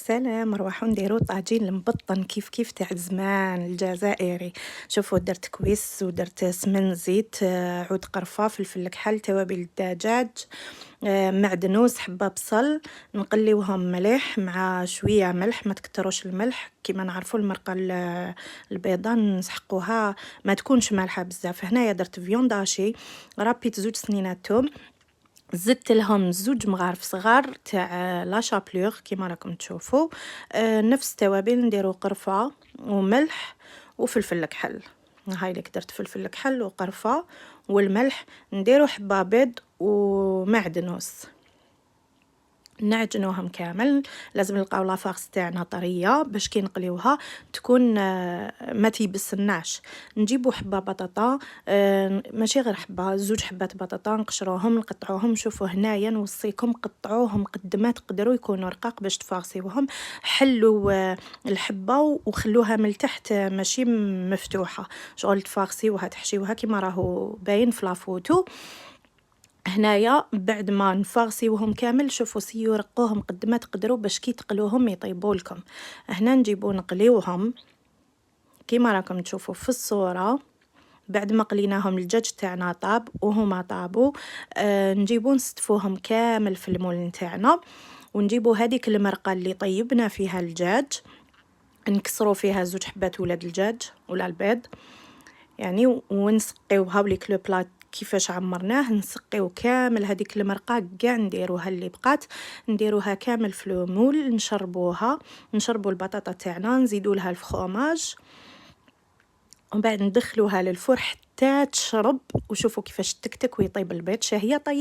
السلام، نروحو نديرو طاجين المبطن كيف تاع زمان الجزائري. شوفوا درت كويس ودرت سمن زيت، عود قرفة، فلفل كحل، توابل الدجاج، معدنوس، حبة بصل، نقليوهم مليح مع شوية ملح، ما تكتروش الملح كيما نعرفوا المرقة البيضاء نسحقوها ما تكونش مالحة بزاف. هنايا درت فيونداشي، ربيت 2 سنينات توم، زدت لهم 2 مغارف صغار تاع لا شابلور كيما راكم تشوفوا. نفس التوابل نديرو قرفة وملح وفلفل كحل. هاي لك درت فلفل كحل وقرفة والملح، نديرو حبة بيض ومعدنوس، نعجنوهم كامل. لازم نلقاو لافاغس تاعنا طريه باش كي نقليوها تكون ما تيبسناش. نجيبو حبه بطاطا، ماشي غير حبه، 2 حبات بطاطا، نقشروهم نقطعوهم. شوفوا هنايا نوصيكم قطعوهم قد ما تقدروا يكونوا رقاق باش تفاغسيوهم. حلوا الحبه وخلوها من التحت ماشي مفتوحه، شغل تفاغسيوها تحشيوها كيما راهو باين في لافوتو. هنايا بعد ما نفاغسيوهم كامل، شوفوا سيو رقوهم قد ما تقدروا باش كي تقلوهم يطيبوا لكم. هنا نجيبو نقليوهم كيما راكم تشوفوا في الصورة. بعد ما قليناهم الدجاج تاعنا طاب وهما طابوا، نجيبو نستفوهم كامل في المول نتاعنا، ونجيبو هذيك المرقة اللي طيبنا فيها الدجاج، نكسرو فيها 2 حبات ولاد الدجاج ولا البيض يعني، ونسقيوها وليك لو بلاط كيفاش عمرناه. نسقيو كامل هذيك المرقه كاع، نديروها اللي بقات نديروها كامل في المول، نشربوا البطاطا تاعنا، نزيدوا لها الفخوماج، ومن بعد ندخلوها للفرن حتى تشرب. وشوفوا كيفاش تكتك ويطيب البيض، شهيه طيب.